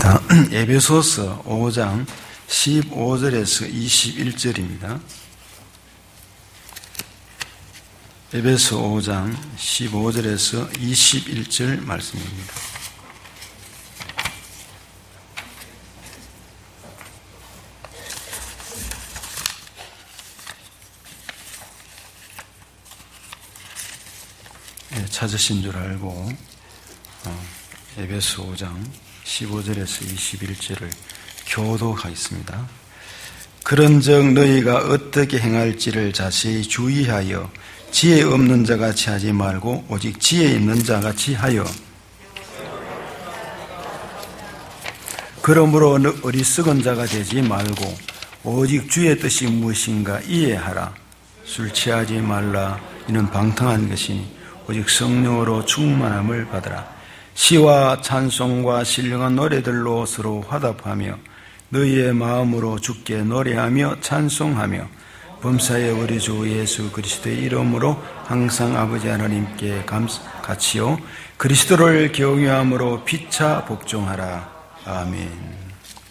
자, 에베소서 5장 15절에서 21절입니다. 에베소 5장 15절에서 21절 말씀입니다. 네, 찾으신 줄 알고 에베소 5장 15절에서 21절을 교독하겠습니다. 그런즉 너희가 어떻게 행할지를 자세히 주의하여 지혜 없는 자같이 하지 말고 오직 지혜 있는 자같이 하여 그러므로 어리석은 자가 되지 말고 오직 주의 뜻이 무엇인가 이해하라. 술 취하지 말라. 이는 방탕한 것이니 오직 성령으로 충만함을 받으라. 시와 찬송과 신령한 노래들로 서로 화답하며 너희의 마음으로 주께 노래하며 찬송하며 범사의 우리 주 예수 그리스도의 이름으로 항상 아버지 하나님께 같이요 그리스도를 경외함으로 피차 복종하라. 아멘.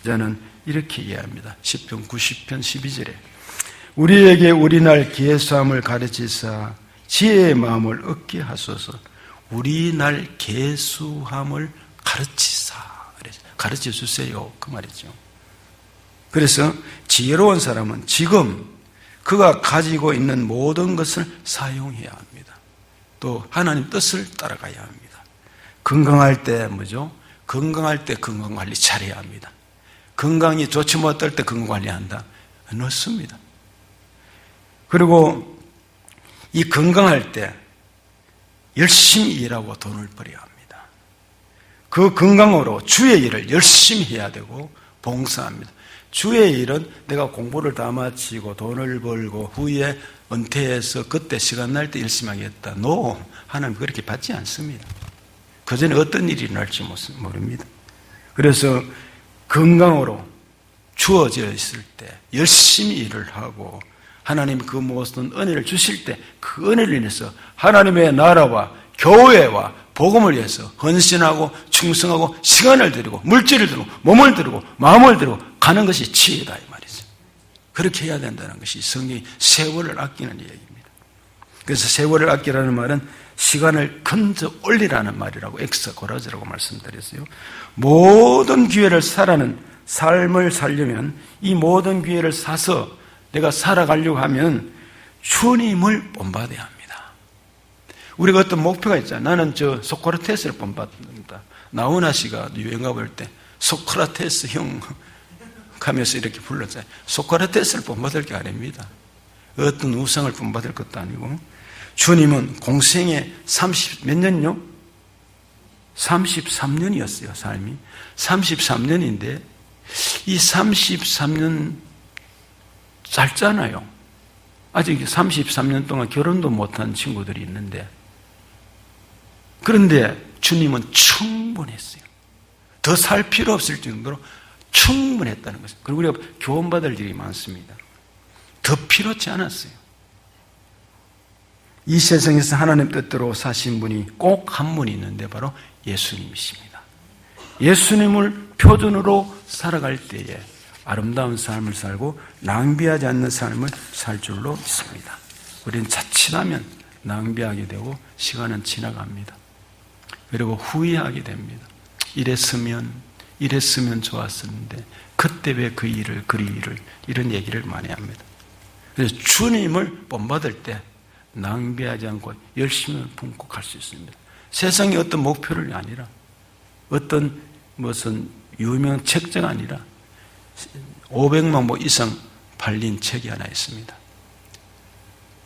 저는 이렇게 이해합니다. 시편 90편 12절에 우리에게 우리날 계수함을 가르치사 지혜의 마음을 얻게 하소서. 우리날 계수함을 가르쳐 주세요. 그 말이죠. 그래서 지혜로운 사람은 지금 그가 가지고 있는 모든 것을 사용해야 합니다. 또 하나님 뜻을 따라가야 합니다. 건강할 때 뭐죠? 건강할 때 건강관리 잘해야 합니다. 건강이 좋지 못할 때 건강관리한다? 넣습니다. 그리고 이 건강할 때 열심히 일하고 돈을 벌여야 합니다. 그 건강으로 주의 일을 열심히 해야 되고 봉사합니다. 주의 일은 내가 공부를 다 마치고 돈을 벌고 후에 은퇴해서 그때 시간 날 때 열심히 하겠다. No, 하나님 그렇게 받지 않습니다. 그 전에 어떤 일이 날지 모릅니다. 그래서 건강으로 주어져 있을 때 열심히 일을 하고 하나님 그 모든 은혜를 주실 때 그 은혜를 인해서 하나님의 나라와 교회와 복음을 위해서 헌신하고 충성하고 시간을 들이고 물질을 들이고 몸을 들이고 마음을 들이고 가는 것이 지혜다 이 말이죠. 그렇게 해야 된다는 것이 성경이 세월을 아끼는 얘기입니다. 그래서 세월을 아끼라는 말은 시간을 건져 올리라는 말이라고 엑스코라즈라고 말씀드렸어요. 모든 기회를 살아는 삶을 살려면 이 모든 기회를 사서 내가 살아가려고 하면 주님을 본받아야 합니다. 우리가 어떤 목표가 있잖아요. 나는 소크라테스를 본받는다. 나훈아 씨가 유행가 볼 때 소크라테스 형 하면서 이렇게 불렀잖아요. 소크라테스를 본받을 게 아닙니다. 어떤 우상을 본받을 것도 아니고 주님은 공생에 30몇 년요? 33년이었어요. 삶이 33년인데 이 33년 짧잖아요. 아직 33년 동안 결혼도 못한 친구들이 있는데 그런데 주님은 충분했어요. 더 살 필요 없을 정도로 충분했다는 것입니다. 그리고 우리가 교훈받을 일이 많습니다. 더 필요치 않았어요. 이 세상에서 하나님 뜻대로 사신 분이 꼭 한 분이 있는데 바로 예수님이십니다. 예수님을 표준으로 살아갈 때에 아름다운 삶을 살고 낭비하지 않는 삶을 살 줄로 믿습니다. 우리는 자칫하면 낭비하게 되고 시간은 지나갑니다. 그리고 후회하게 됩니다. 이랬으면 좋았었는데 그때 왜 그 일을 이런 얘기를 많이 합니다. 그래서 주님을 본받을 때 낭비하지 않고 열심히 품고 갈 수 있습니다. 세상의 어떤 목표를 아니라 어떤 무슨 유명 책자가 아니라 500만 부 이상 팔린 책이 하나 있습니다.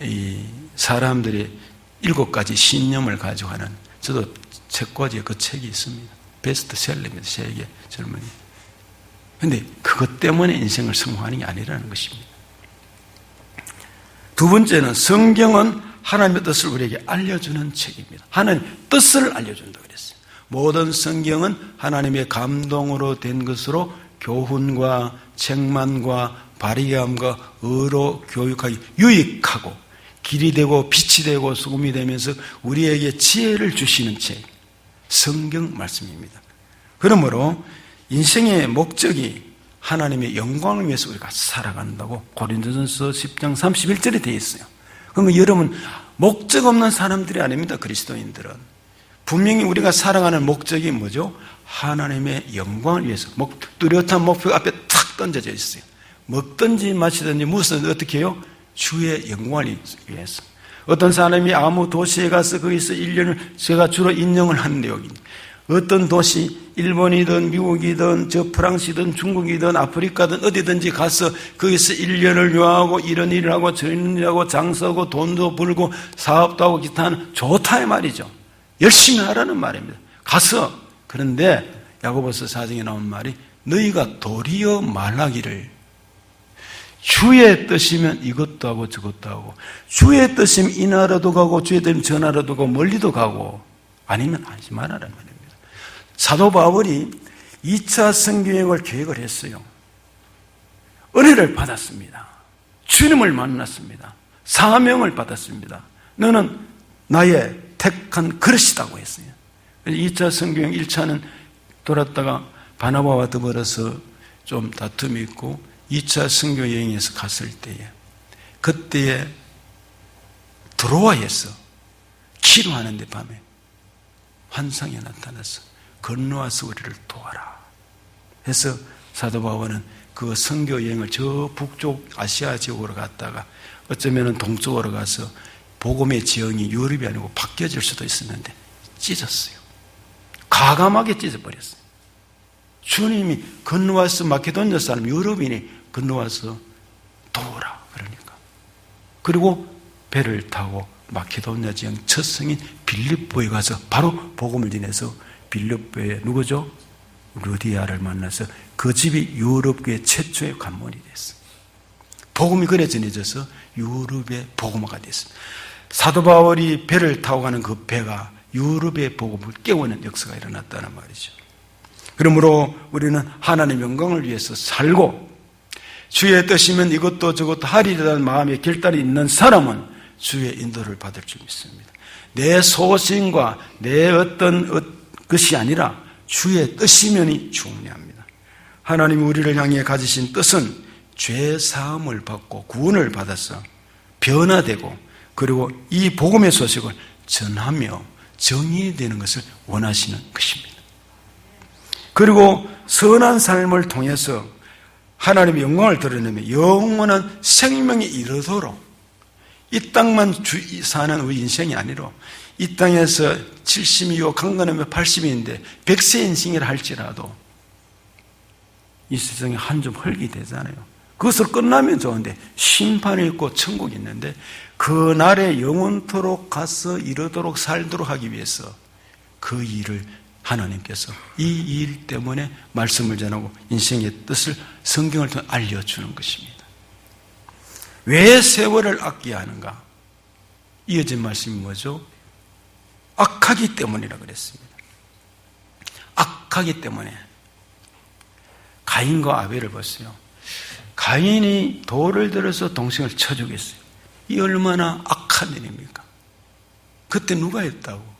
이 사람들이 7가지 신념을 가지고 하는 저도 책꽂이에 그 책이 있습니다. 베스트셀러입니다. 세계 젊은이. 그런데 그것 때문에 인생을 성공하는 게 아니라는 것입니다. 두 번째는 성경은 하나님의 뜻을 우리에게 알려주는 책입니다. 하나님의 뜻을 알려준다고 그랬어요. 모든 성경은 하나님의 감동으로 된 것으로 교훈과 책망과 바리감과 의로 교육하기 유익하고 길이 되고 빛이 되고 소금이 되면서 우리에게 지혜를 주시는 책 성경 말씀입니다. 그러므로 인생의 목적이 하나님의 영광을 위해서 우리가 살아간다고 고린도전서 10장 31절에 되어 있어요. 그러면 여러분, 목적 없는 사람들이 아닙니다. 그리스도인들은. 분명히 우리가 살아가는 목적이 뭐죠? 하나님의 영광을 위해서 뚜렷한 목표 앞에 탁 던져져 있어요. 먹든지 마시든지 무엇을 어떻게 해요? 주의 영광을 위해서. 어떤 사람이 아무 도시에 가서 거기서 1년을, 제가 주로 인용을 하는 내용입니다. 어떤 도시, 일본이든 미국이든 저 프랑스이든 중국이든 아프리카든 어디든지 가서 거기서 1년을 유하고 이런 일을 하고 저런 일을 하고 장사하고 돈도 벌고 사업도 하고 기타 하는, 좋다 이 말이죠. 열심히 하라는 말입니다. 가서. 그런데 야고보서 4장에 나온 말이, 너희가 도리어 말하기를 주의 뜻이면 이것도 하고 저것도 하고, 주의 뜻이면 이 나라도 가고 주의 뜻이면 저 나라도 가고 멀리도 가고, 아니면 하지 말아라는 말입니다. 사도 바울이 2차 선교여행을 계획을 했어요. 은혜를 받았습니다. 주님을 만났습니다. 사명을 받았습니다. 너는 나의 택한 그릇이라고 했어요. 2차 선교여행 1차는 돌았다가 바나바와 더불어서 좀 다툼이 있고, 2차 선교여행에서 갔을 때에, 그때에 드로아에서 기도하는데 밤에 환상이 나타났어. 건너와서 우리를 도와라 해서 사도 바울은 그 선교 여행을 저 북쪽 아시아 지역으로 갔다가 어쩌면 동쪽으로 가서 복음의 지형이 유럽이 아니고 바뀌어질 수도 있었는데 찢었어요. 과감하게 찢어버렸어요. 주님이 건너와서, 마케도니아 사람 유럽인이 건너와서 도우라 그러니까. 그리고 배를 타고 마케도니아 지역 첫 성인 빌립보에 가서 바로 복음을 전해서 빌립보에 누구죠? 루디아를 만나서 그 집이 유럽계 최초의 관문이 됐어요. 복음이 그래 전해져서 유럽의 복음화가 됐습니다. 사도 바울이 배를 타고 가는 그 배가 유럽의 복음을 깨우는 역사가 일어났다는 말이죠. 그러므로 우리는 하나님의 영광을 위해서 살고, 주의 뜻이면 이것도 저것도 하리라는 마음에 결단이 있는 사람은 주의 인도를 받을 줄 믿습니다. 내 소신과 내 어떤 것이 아니라 주의 뜻이면이 중요합니다. 하나님이 우리를 향해 가지신 뜻은 죄 사함을 받고 구원을 받아서 변화되고, 그리고 이 복음의 소식을 전하며 정의되는 것을 원하시는 것입니다. 그리고 선한 삶을 통해서 하나님의 영광을 드러내며 영원한 생명에 이르도록, 이 땅만 사는 우리 인생이 아니라 이 땅에서 70이요 강건하면 80인데 100세 인생이라 할지라도 이 세상에 한 줌 흙이 되잖아요. 그것을 끝나면 좋은데 심판이 있고 천국이 있는데, 그 날에 영원토록 가서 이르도록 살도록 하기 위해서 그 일을 하나님께서 이 일 때문에 말씀을 전하고 인생의 뜻을 성경을 통해 알려주는 것입니다. 왜 세월을 아껴야 하는가? 이어진 말씀이 뭐죠? 악하기 때문이라 그랬습니다. 악하기 때문에. 가인과 아벨을 보세요. 가인이 돌을 들어서 동생을 쳐 죽였어요. 이 얼마나 악한 일입니까? 그때 누가 했다고?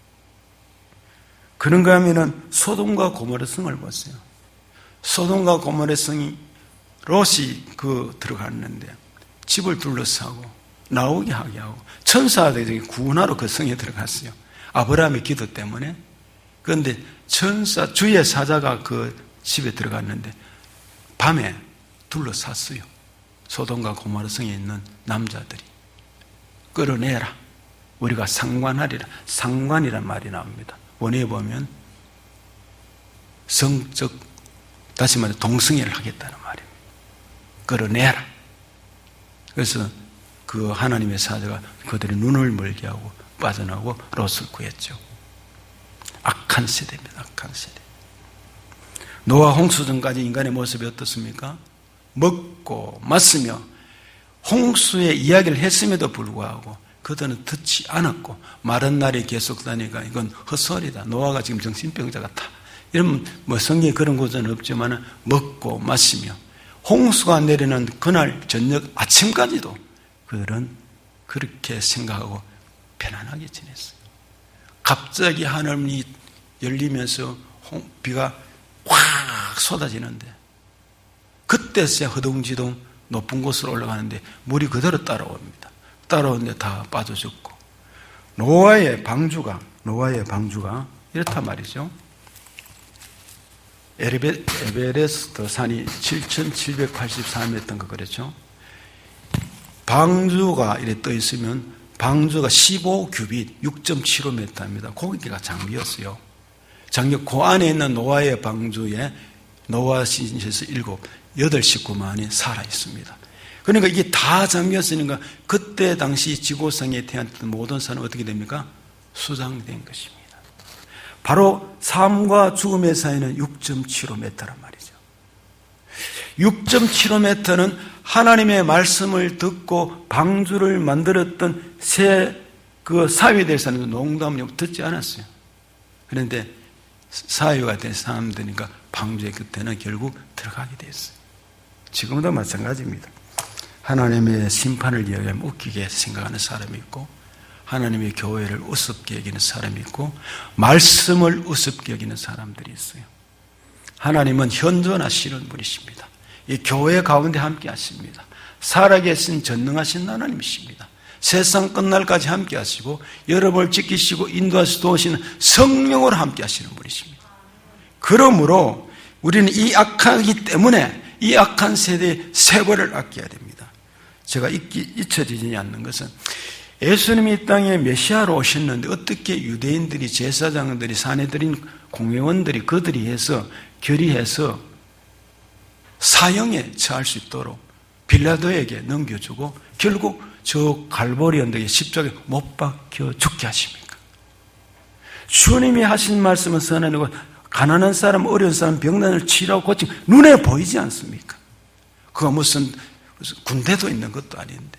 그런가 하면은 소돔과 고모라 성을 보세요. 소돔과 고모라 성이 롯이 들어갔는데 집을 둘러싸고 나오게 하게 하고 천사들이 구원하러 그 성에 들어갔어요. 아브라함의 기도 때문에. 그런데 주의 사자가 그 집에 들어갔는데 밤에 둘러쌌어요. 소돔과 고모라 성에 있는 남자들이. 끌어내라. 우리가 상관하리라. 상관이란 말이 나옵니다. 원어에 보면 성적, 다시 말해 동성애를 하겠다는 말입니다. 끌어내라. 그래서 그 하나님의 사자가 그들의 눈을 멀게 하고 빠져나오고 롯을 구했죠. 악한 세대입니다. 악한 세대. 노아 홍수 전까지 인간의 모습이 어떻습니까? 먹고 마시며 홍수의 이야기를 했음에도 불구하고 그들은 듣지 않았고, 마른 날이 계속되니까 이건 헛소리다. 노아가 지금 정신병자 같다. 이러면 성경에 그런 구절은 없지만 먹고 마시며 홍수가 내리는 그날 저녁 아침까지도 그들은 그렇게 생각하고 편안하게 지냈어요. 갑자기 하늘이 열리면서 비가 확 쏟아지는데 그때서야 허둥지둥 높은 곳으로 올라가는데 물이 그대로 따라옵니다. 따라오는데 다 빠져 죽고 노아의 방주가 이렇단 말이죠. 에베레스트 산이 7,784m 거 그랬죠. 방주가 이렇게 떠 있으면 방주가 15규빗 6.75m입니다. 거기가 장비였어요. 장비 그 안에 있는 노아의 방주에 노아 신에서 8 식구만이 살아 있습니다. 그러니까 이게 다 잠겼으니까 그때 당시 지구상에 태어났던 모든 사람은 어떻게 됩니까? 수장된 것입니다. 바로 삶과 죽음의 사이는 6.75m란 말이죠. 6.75m는 하나님의 말씀을 듣고 방주를 만들었던 그 사위될 사람은 농담을 듣지 않았어요. 그런데 사위가 된 사람들이니까 방주의 끝에는 결국 들어가게 됐어요. 지금도 마찬가지입니다. 하나님의 심판을 이야기하면 웃기게 생각하는 사람이 있고 하나님의 교회를 우습게 여기는 사람이 있고 말씀을 우습게 여기는 사람들이 있어요. 하나님은 현존하시는 분이십니다. 이 교회 가운데 함께 하십니다. 살아계신 전능하신 하나님이십니다. 세상 끝날까지 함께 하시고 여러분을 지키시고 인도하시고 도우시는 성령으로 함께 하시는 분이십니다. 그러므로 우리는 이 악하기 때문에 이 악한 세대의 세벌을 아껴야 됩니다. 제가 잊혀지지 않는 것은 예수님이 이 땅에 메시아로 오셨는데 어떻게 유대인들이 제사장들이 사내들인 공회원들이 그들이 해서 결의해서 사형에 처할 수 있도록 빌라도에게 넘겨주고 결국 저 갈보리 언덕에 십자가에 못 박혀 죽게 하십니까? 주님이 하신 말씀은 선언이고 가난한 사람, 어려운 사람, 병난을 치료하고 고치고 눈에 보이지 않습니까? 그거 무슨 군대도 있는 것도 아닌데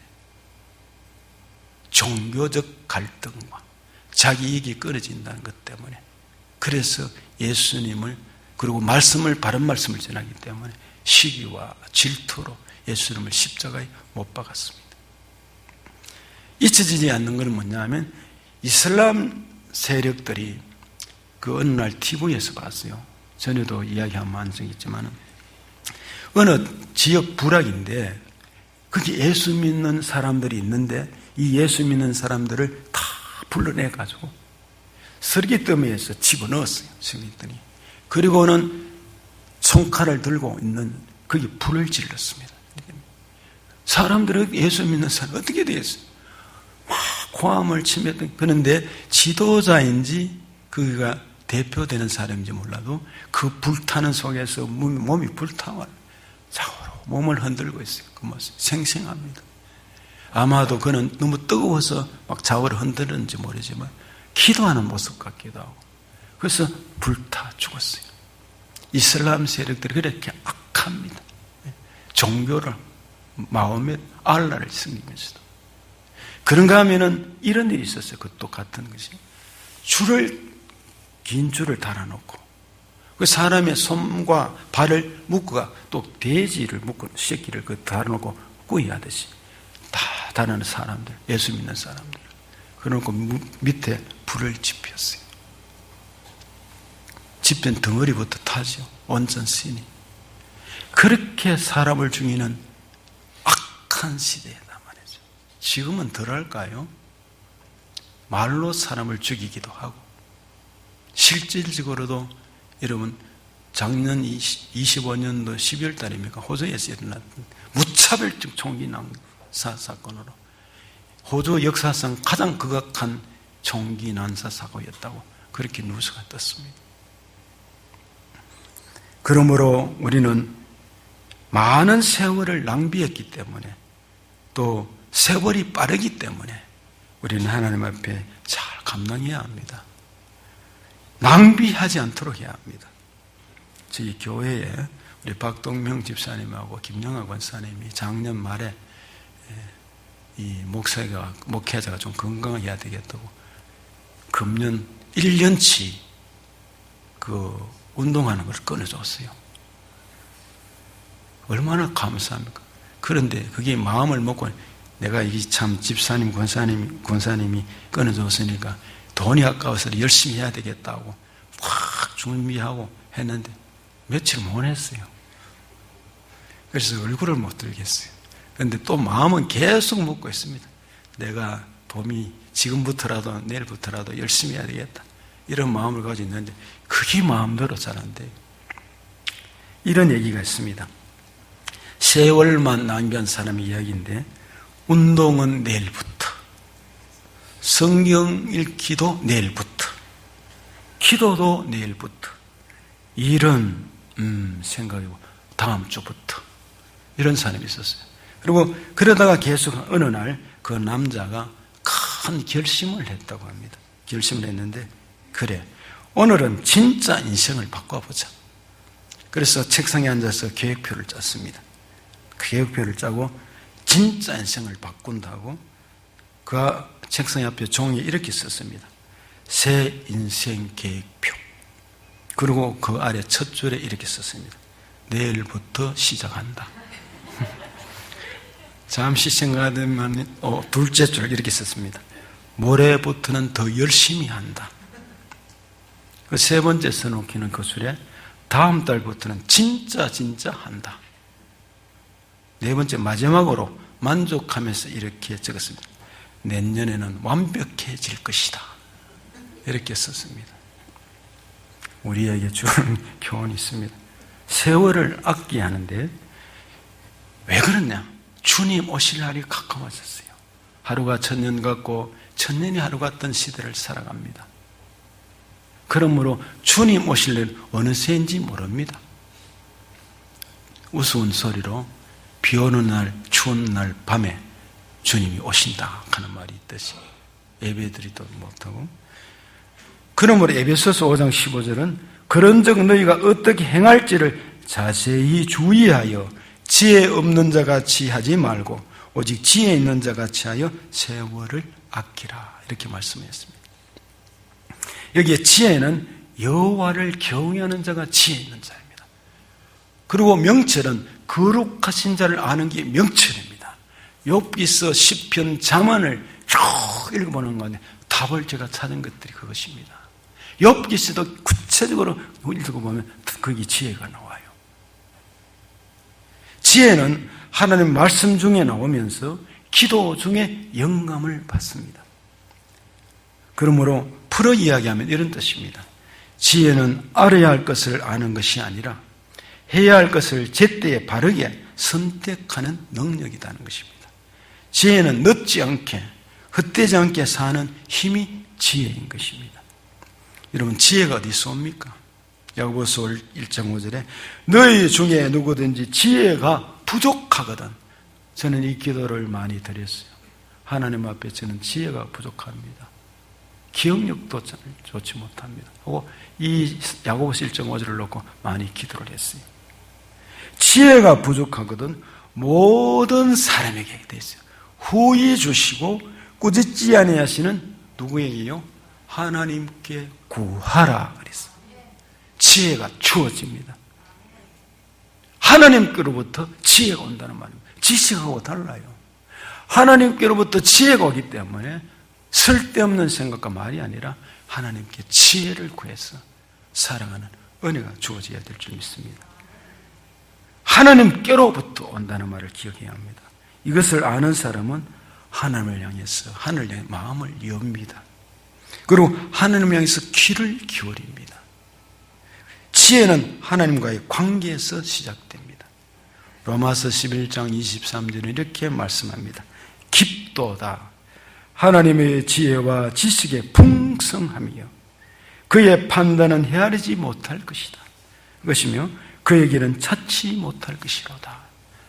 종교적 갈등과 자기 이익이 끊어진다는 것 때문에 그래서 예수님을 그리고 말씀을 바른 말씀을 전하기 때문에 시기와 질투로 예수님을 십자가에 못 박았습니다. 잊혀지지 않는 것은 뭐냐면 이슬람 세력들이 그 어느 날 TV에서 봤어요. 전에도 이야기 한번 한 적이 있지만 어느 지역 부락인데 거기 예수 믿는 사람들이 있는데 이 예수 믿는 사람들을 다 불러내가지고 설기더미에서 집어넣었어요. 시민들이. 그리고는 총칼을 들고 있는 거기 불을 질렀습니다. 사람들은 예수 믿는 사람 어떻게 되겠어요? 막 고함을 치며 그런데 지도자인지 그가 대표되는 사람인지 몰라도 그 불타는 속에서 몸이 불타와 좌우로 몸을 흔들고 있어요. 그 모습 생생합니다. 아마도 그는 너무 뜨거워서 막 좌우를 흔드는지 모르지만 기도하는 모습 같기도 하고 그래서 불타 죽었어요. 이슬람 세력들이 그렇게 악합니다. 종교를 마음에 알라를 섬기면서도 그런가 하면은 이런 일이 있었어요. 그 똑같은 것이 긴 줄을 달아놓고 그 사람의 손과 발을 묶어가 또 돼지를 묶어 새끼를 그 달아놓고 꾸이하듯이 다 다른 사람들, 예수 믿는 사람들 그러고 밑에 불을 지폈어요. 지핀 덩어리부터 타죠. 온전 신이. 그렇게 사람을 죽이는 악한 시대다 말이죠. 지금은 덜할까요? 말로 사람을 죽이기도 하고 실질적으로도 여러분 작년 25년도 12월 달입니까? 호주에서 일어났던 무차별적 총기 난사 사건으로 호주 역사상 가장 극악한 총기 난사 사고였다고 그렇게 뉴스가 떴습니다. 그러므로 우리는 많은 세월을 낭비했기 때문에 또 세월이 빠르기 때문에 우리는 하나님 앞에 잘 감당해야 합니다. 낭비하지 않도록 해야 합니다. 저희 교회에 우리 박동명 집사님하고 김영하 권사님이 작년 말에 이 목회자가 좀 건강해야 되겠다고 금년 1년치 그 운동하는 걸 끊어줬어요. 얼마나 감사합니까? 그런데 그게 마음을 먹고 내가 이 참 집사님, 권사님이 끊어줬으니까 돈이 아까워서 열심히 해야 되겠다고 확 준비하고 했는데 며칠 못 했어요. 그래서 얼굴을 못 들겠어요. 그런데 또 마음은 계속 묻고 있습니다. 내가 봄이 지금부터라도 내일부터라도 열심히 해야 되겠다. 이런 마음을 가지고 있는데 그게 마음대로 잘 안 돼요. 이런 얘기가 있습니다. 세월만 낭비한 사람의 이야기인데 운동은 내일부터, 성경 읽기도 내일부터, 기도도 내일부터, 이런 생각이고 다음 주부터 이런 사람이 있었어요. 그리고 그러다가 계속 어느 날 그 남자가 큰 결심을 했다고 합니다. 결심을 했는데 그래, 오늘은 진짜 인생을 바꿔보자. 그래서 책상에 앉아서 계획표를 짰습니다. 그 계획표를 짜고 진짜 인생을 바꾼다고 그 책상 앞에 종이에 이렇게 썼습니다. 새 인생 계획표. 그리고 그 아래 첫 줄에 이렇게 썼습니다. 내일부터 시작한다. 잠시 생각하더만 둘째 줄 이렇게 썼습니다. 모레부터는 더 열심히 한다. 그 세 번째 써놓기는 그 줄에 다음 달부터는 진짜 한다. 네 번째 마지막으로 만족하면서 이렇게 적었습니다. 내년에는 완벽해질 것이다. 이렇게 썼습니다. 우리에게 주는 교훈이 있습니다. 세월을 아껴야 하는데 왜 그러냐? 주님 오실 날이 가까워졌어요. 하루가 천년 같고 천년이 하루 같던 시대를 살아갑니다. 그러므로 주님 오실 날 어느새인지 모릅니다. 우스운 소리로 비 오는 날, 추운 날 밤에 주님이 오신다 하는 말이 있듯이 예배드리도 못하고, 그러므로 에베소서 5장 15절은 그런즉 너희가 어떻게 행할지를 자세히 주의하여 지혜 없는 자 같이 하지 말고 오직 지혜 있는 자 같이 하여 세월을 아끼라, 이렇게 말씀하셨습니다. 여기에 지혜는 여호와를 경외하는 자가 지혜 있는 자입니다. 그리고 명철은 거룩하신 자를 아는 게 명철입니다. 욥기서 시편 잠언을 쭉 읽어보는 건데 답을 제가 찾은 것들이 그것입니다. 욥기서도 구체적으로 읽어보면 거기 지혜가 나와요. 지혜는 하나님 말씀 중에 나오면서 기도 중에 영감을 받습니다. 그러므로 풀어 이야기하면 이런 뜻입니다. 지혜는 알아야 할 것을 아는 것이 아니라 해야 할 것을 제때에 바르게 선택하는 능력이라는 것입니다. 지혜는 늦지 않게, 헛되지 않게 사는 힘이 지혜인 것입니다. 여러분, 지혜가 어디서 옵니까? 야고보서 1장 5절에 너희 중에 누구든지 지혜가 부족하거든. 저는 이 기도를 많이 드렸어요. 하나님 앞에 저는 지혜가 부족합니다. 기억력도 좋지 못합니다. 하고 이 야고보서 1장 5절을 놓고 많이 기도를 했어요. 지혜가 부족하거든 모든 사람에게 돼 있어요. 후히 주시고 꾸짖지 아니하시는 누구에게요? 하나님께 구하라 그랬어요. 지혜가 주어집니다. 하나님께로부터 지혜가 온다는 말입니다. 지식하고 달라요. 하나님께로부터 지혜가 오기 때문에 쓸데없는 생각과 말이 아니라 하나님께 지혜를 구해서 살아가는 은혜가 주어져야 될 줄 믿습니다. 하나님께로부터 온다는 말을 기억해야 합니다. 이것을 아는 사람은 하나님을 향해서 하늘을 향해 마음을 엽니다. 그리고 하나님을 향해서 귀를 기울입니다. 지혜는 하나님과의 관계에서 시작됩니다. 로마서 11장 23절은 이렇게 말씀합니다. 깊도다 하나님의 지혜와 지식의 풍성함이요 그의 판단은 헤아리지 못할 것이다. 그것이며 그의 길은 찾지 못할 것이로다.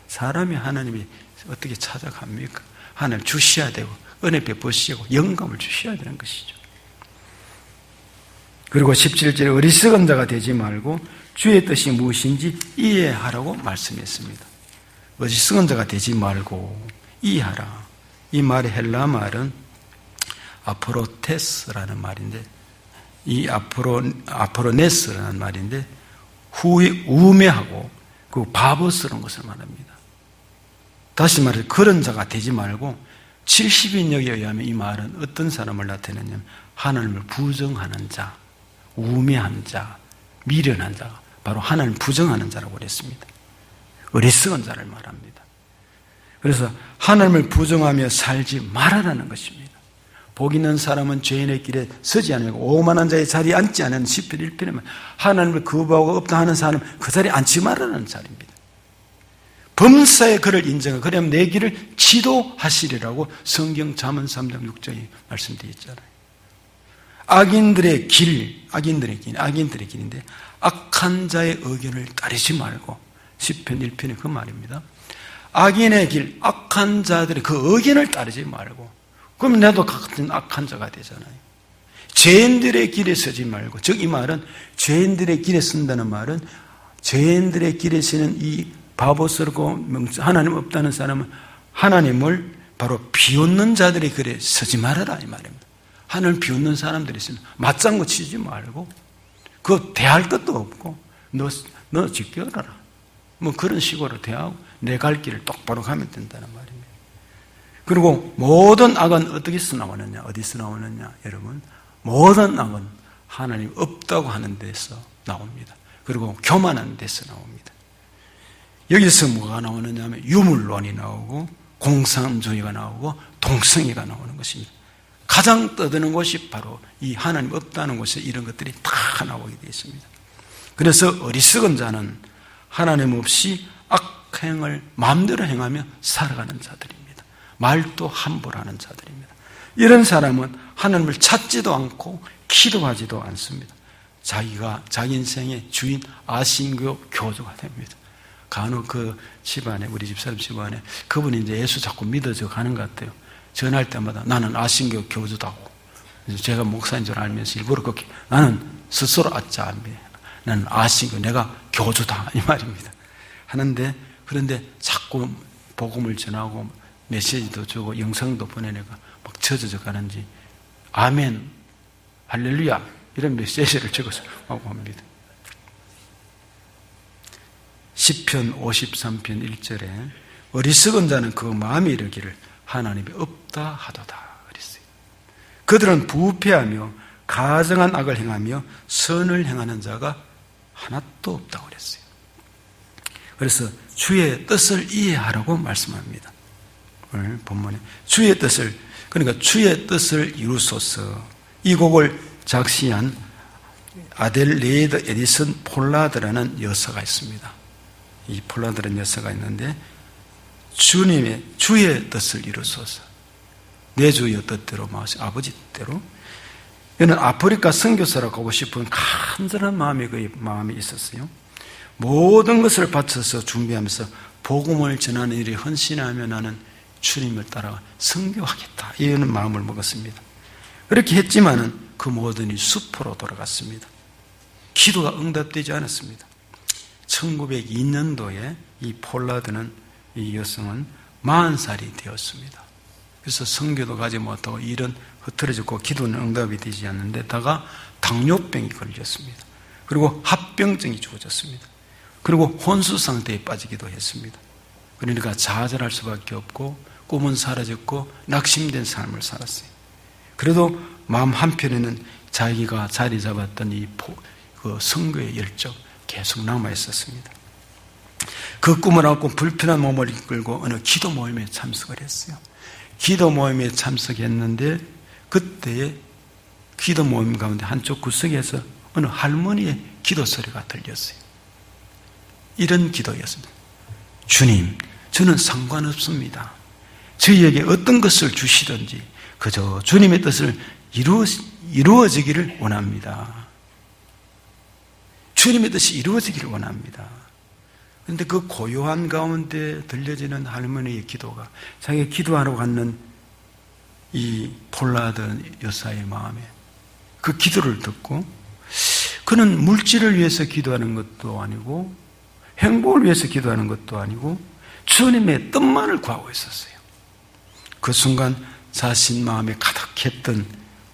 사람이 하나님이 어떻게 찾아갑니까? 하나님 주셔야 되고 은혜 베푸시고 영감을 주셔야 되는 것이죠. 그리고 17절에 어리석은 자가 되지 말고 주의 뜻이 무엇인지 이해하라고 말씀했습니다. 어리석은 자가 되지 말고 이해하라. 이 말의 헬라 말은 아포로테스라는 말인데, 이 아포로네스라는 말인데 후에 우매하고 그 바보스러운 것을 말합니다. 다시 말해서 그런 자가 되지 말고 70인역에 의하면 이 말은 어떤 사람을 나타내냐면 하나님을 부정하는 자, 우매한 자, 미련한 자, 바로 하나님을 부정하는 자라고 그랬습니다. 어리석은 자를 말합니다. 그래서 하나님을 부정하며 살지 말아라는 것입니다. 복 있는 사람은 죄인의 길에 서지 않으며 오만한 자의 자리에 앉지 않은 시편 1편에 하나님을 거부하고 없다 하는 사람은 그 자리에 앉지 말라는 자리입니다. 범사에 그를 인정하고 그러면 내 길을 지도하시리라고 성경 잠언 3장 6절에 말씀되어 있잖아요. 악인들의 길인데 악한 자의 의견을 따르지 말고 시편 1편에 그 말입니다. 악인의 길, 악한 자들의 그 의견을 따르지 말고 그럼 나도 같은 악한 자가 되잖아요. 죄인들의 길에 서지 말고 즉 이 말은 죄인들의 길에 선다는 말은 죄인들의 길에 서는 이 바보스럽고 하나님 없다는 사람은 하나님을 바로 비웃는 자들의 길에 서지 말아라 이 말입니다. 하나님을 비웃는 사람들이 있으면 맞장구 치지 말고 그거 대할 것도 없고 너 지켜라 뭐 그런 식으로 대하고 내 갈 길을 똑바로 가면 된다는 말입니다. 그리고 모든 악은 어디서 나오느냐 여러분 모든 악은 하나님 없다고 하는 데서 나옵니다. 그리고 교만한 데서 나옵니다. 여기서 뭐가 나오느냐 하면 유물론이 나오고 공산주의가 나오고 동성애가 나오는 것입니다. 가장 떠드는 곳이 바로 이 하나님 없다는 곳에 이런 것들이 다 나오게 되어 있습니다. 그래서 어리석은 자는 하나님 없이 악행을 마음대로 행하며 살아가는 자들입니다. 말도 함부로 하는 자들입니다. 이런 사람은 하나님을 찾지도 않고 기도하지도 않습니다. 자기가 자기 인생의 주인 아신교 교주가 됩니다. 간혹 그 집안에 우리 집사람 집안에 그분이 이제 예수 자꾸 믿어져 가는 것 같아요. 전할 때마다 나는 아신교 교주다고 제가 목사인 줄 알면서 일부러 그렇게 나는 스스로 아짜합니다. 나는 아신교 내가 교주다 이 말입니다. 하는데 그런데 자꾸 복음을 전하고 메시지도 주고 영상도 보내내가 막 젖어져 가는지 아멘 할렐루야 이런 메시지를 적어서 하고 합니다. 시편 53편 1절에 어리석은 자는 그 마음에 이르기를 하나님이 없다 하도다 그랬어요. 그들은 부패하며 가증한 악을 행하며 선을 행하는 자가 하나도 없다고 그랬어요. 그래서 주의 뜻을 이해하라고 말씀합니다. 오늘 본문에 주의 뜻을 그러니까 주의 뜻을 이루소서 이 곡을 작시한 아델레이드 에디슨 폴라드라는 여사가 있습니다. 이 폴라드라는 여사가 있는데 주님의 주의 뜻을 이루소서 내 주의 뜻대로 아버지 뜻대로 이는 아프리카 선교사로 가고 싶은 간절한 마음이 그의 마음이 있었어요. 모든 것을 바쳐서 준비하면서 복음을 전하는 일에 헌신하며 나는 주님을 따라 선교하겠다 이런 마음을 먹었습니다. 그렇게 했지만은 그 모든 일이 수포로 돌아갔습니다. 기도가 응답되지 않았습니다. 1902년도에 이 폴라드는 이 여성은 40살이 되었습니다. 그래서 선교도 가지 못하고 일은 흐트러졌고 기도는 응답이 되지 않는데다가 당뇨병이 걸렸습니다. 그리고 합병증이 주어졌습니다. 그리고 혼수 상태에 빠지기도 했습니다. 그러니까 좌절할 수밖에 없고 꿈은 사라졌고 낙심된 삶을 살았어요. 그래도 마음 한편에는 자기가 자리 잡았던 그 선교의 열정 계속 남아 있었습니다. 그 꿈을 안고 불편한 몸을 이끌고 어느 기도 모임에 참석을 했어요. 기도 모임에 참석했는데 그때의 기도 모임 가운데 한쪽 구석에서 어느 할머니의 기도 소리가 들렸어요. 이런 기도였습니다. 주님, 저는 상관없습니다. 저희에게 어떤 것을 주시든지 그저 주님의 뜻을 이루어지기를 원합니다. 주님의 뜻이 이루어지기를 원합니다. 그런데 그 고요한 가운데 들려지는 할머니의 기도가 자기가 기도하러 갔는 이 폴라드 여사의 마음에 그 기도를 듣고 그는 물질을 위해서 기도하는 것도 아니고 행복을 위해서 기도하는 것도 아니고 주님의 뜻만을 구하고 있었어요. 그 순간 자신 마음에 가득했던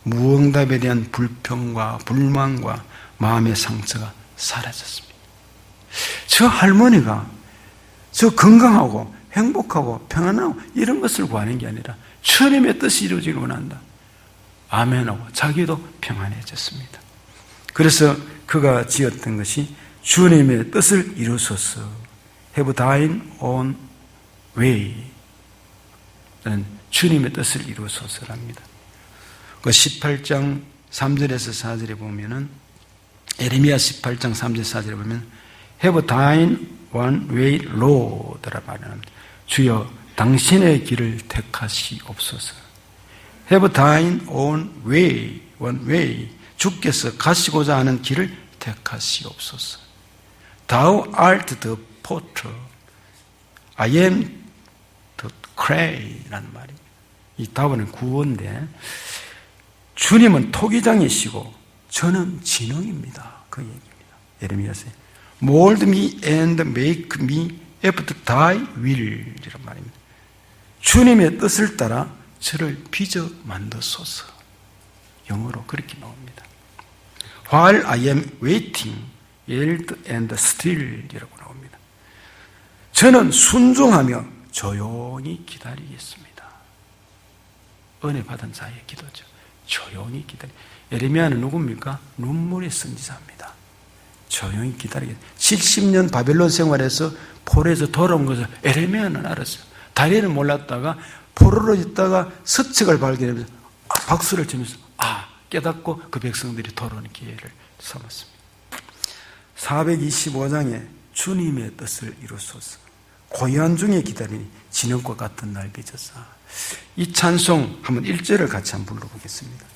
무응답에 대한 불평과 불만과 마음의 상처가 사라졌습니다. 저 할머니가 저 건강하고 행복하고 평안하고 이런 것을 구하는 게 아니라 주님의 뜻이 이루어지길 원한다. 아멘하고 자기도 평안해졌습니다. 그래서 그가 지었던 것이 주님의 뜻을 이루소서. Have thine own way. 주님의 뜻을 이루소서랍니다. 그 18장 3절에서 4절에 보면은, 에레미야 18장 3절 4절에 보면 Have thine one way, Lord라 말합니다. 주여 당신의 길을 택하시옵소서. Have thine own way, one way. 주께서 가시고자 하는 길을 택하시옵소서. Thou art the potter, I am the clay라는 말이. 이 thou는 구어인데, 주님은 토기장이시고 저는 진흙입니다. 그 얘기입니다. 예레미야서에 Mold me and make me after thy will 이란 말입니다. 주님의 뜻을 따라 저를 빚어 만드소서. 영어로 그렇게 나옵니다. While I am waiting, yield and still 이라고 나옵니다. 저는 순종하며 조용히 기다리겠습니다. 은혜 받은 자의 기도죠. 조용히 기다리. 에레미야는 누굽니까? 눈물의 선지자입니다. 조용히 기다리겠습니다. 70년 바벨론 생활에서 포로에서 돌아온 것을 에레미야는 알았어요. 다리를 몰랐다가 포로로 있다가 서책을 발견하면서 박수를 치면서 깨닫고 그 백성들이 돌아오는 기회를 삼았습니다. 425장에 주님의 뜻을 이루소서. 고요한 중에 기다리니 진흙과 같은 날 빚어서. 이 찬송 한번 1절을 같이 한번 불러보겠습니다.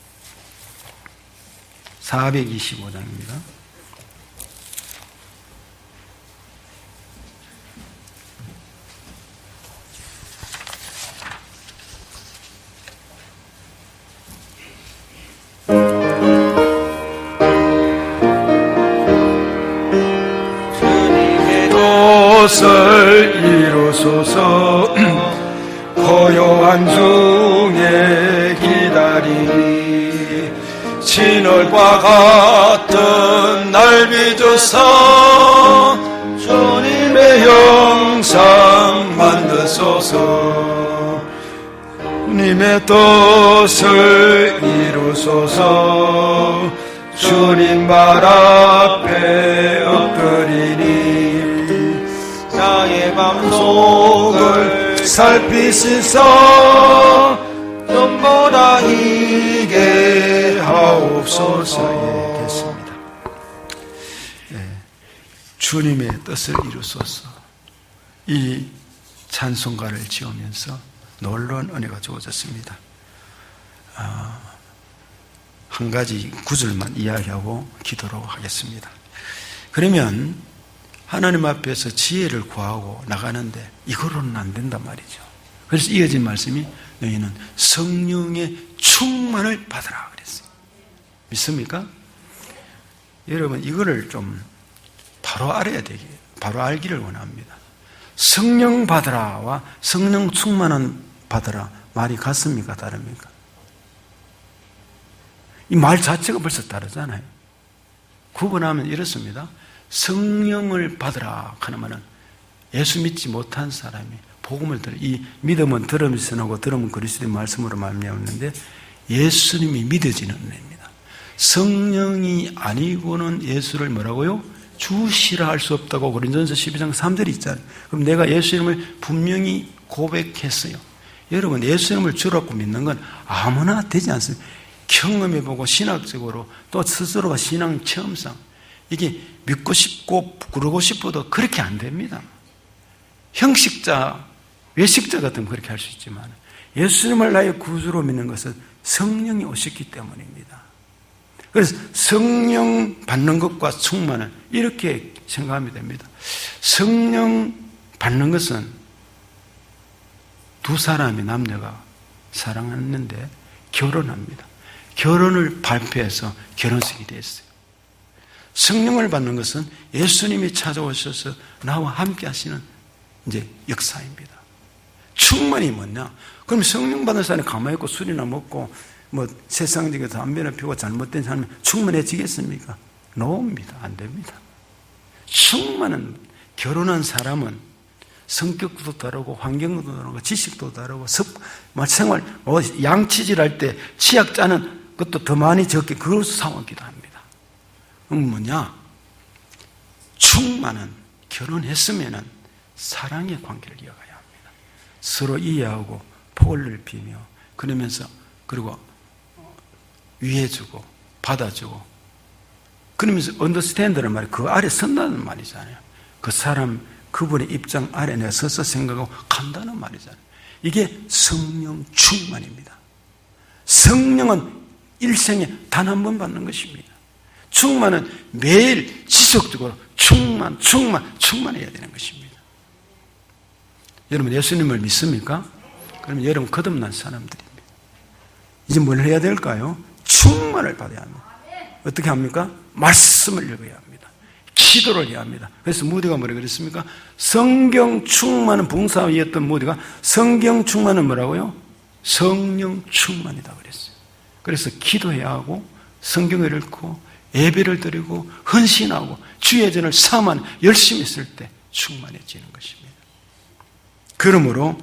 425장입니다. 주님의 뜻을 이루소서. 고요한 중에 기다리니 진흙과 같은 날 빚어서 주님의 형상 만드소서. 주님의 뜻을 이루소서. 주님 발 앞에 엎드리니 나의 맘속을 살피시사 눈보다 희게 하옵소서. 됐습니다. 주님의 뜻을 이루소서. 이 찬송가를 지으면서 놀라운 은혜가 주어졌습니다. 한 가지 구절만 이야기하고 기도록 하겠습니다. 그러면 하나님 앞에서 지혜를 구하고 나가는데 이거로는 안 된단 말이죠. 그래서 이어진 말씀이 너희는 성령의 충만을 받으라 그랬어요. 믿습니까? 여러분 이거를 좀 바로 알아야 되게, 바로 알기를 원합니다. 성령 받으라와 성령 충만은 받으라 말이 같습니까? 다릅니까? 이 말 자체가 벌써 다르잖아요. 구분하면 이렇습니다. 성령을 받으라 하는 말은 예수 믿지 못한 사람이 복음을 들어, 이 믿음은 들으면서 나고 들으면 그리스도의 말씀으로 말미암는데 예수님이 믿어지는 은혜입니다. 성령이 아니고는 예수를 뭐라고요? 주시라 할 수 없다고 고린도전서 12장 3절이 있잖아요. 그럼 내가 예수 이름을 분명히 고백했어요. 여러분 예수 이름을 주라고 믿는 건 아무나 되지 않습니다. 경험해보고 신학적으로 또 스스로가 신앙 체험상 이게 믿고 싶고 그러고 싶어도 그렇게 안 됩니다. 형식자, 외식자 같으면 그렇게 할 수 있지만 예수님을 나의 구주로 믿는 것은 성령이 오셨기 때문입니다. 그래서 성령 받는 것과 충만은 이렇게 생각하면 됩니다. 성령 받는 것은 두 사람의 남녀가 사랑하는데 결혼합니다. 결혼을 발표해서 결혼식이 됐어요. 성령을 받는 것은 예수님이 찾아오셔서 나와 함께 하시는 이제 역사입니다. 충만이 뭐냐? 그럼 성령 받는 사람이 가만히 있고 술이나 먹고 뭐 세상적인 담배나 피우고 잘못된 사람이 충만해지겠습니까? 노입니다. 안 됩니다. 충만은 결혼한 사람은 성격도 다르고 환경도 다르고 지식도 다르고 생활 양치질할 때 치약 짜는 것도 더 많이 적게 그것을 사오기도 합니다. 그럼 뭐냐? 충만은 결혼했으면은 사랑의 관계를 이어가야 합니다. 서로 이해하고 폭을 넓히며 그러면서 그리고 위해주고 받아주고 그러면서 언더스탠드는 말이 그 아래 선다는 말이잖아요. 그 사람 그분의 입장 아래 내가 서서 생각하고 간다는 말이잖아요. 이게 성령 충만입니다. 성령은 일생에 단 한 번 받는 것입니다. 충만은 매일 지속적으로 충만해야 되는 것입니다. 여러분 예수님을 믿습니까? 그러면 여러분 거듭난 사람들입니다. 이제 뭘 해야 될까요? 충만을 받아야 합니다. 어떻게 합니까? 말씀을 읽어야 합니다. 기도를 해야 합니다. 그래서 무디가 뭐라고 그랬습니까? 성경 충만은 봉사이었던 무디가 성경 충만은 뭐라고요? 성령 충만이다 그랬어요. 그래서 기도해야 하고 성경을 읽고 예배를 드리고 헌신하고 주의 전을 삼아 열심히 쓸 때 충만해지는 것입니다. 그러므로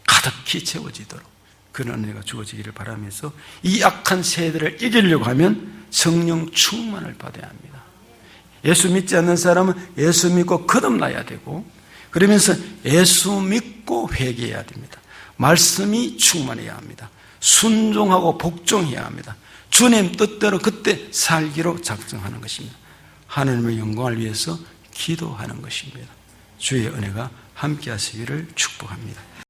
가득히 채워지도록 그런 은혜가 주어지기를 바라면서 이 악한 세대를 이기려고 하면 성령 충만을 받아야 합니다. 예수 믿지 않는 사람은 예수 믿고 거듭나야 되고 그러면서 예수 믿고 회개해야 됩니다. 말씀이 충만해야 합니다. 순종하고 복종해야 합니다. 주님 뜻대로 그때 살기로 작정하는 것입니다. 하나님의 영광을 위해서 기도하는 것입니다. 주의 은혜가 함께 하시기를 축복합니다.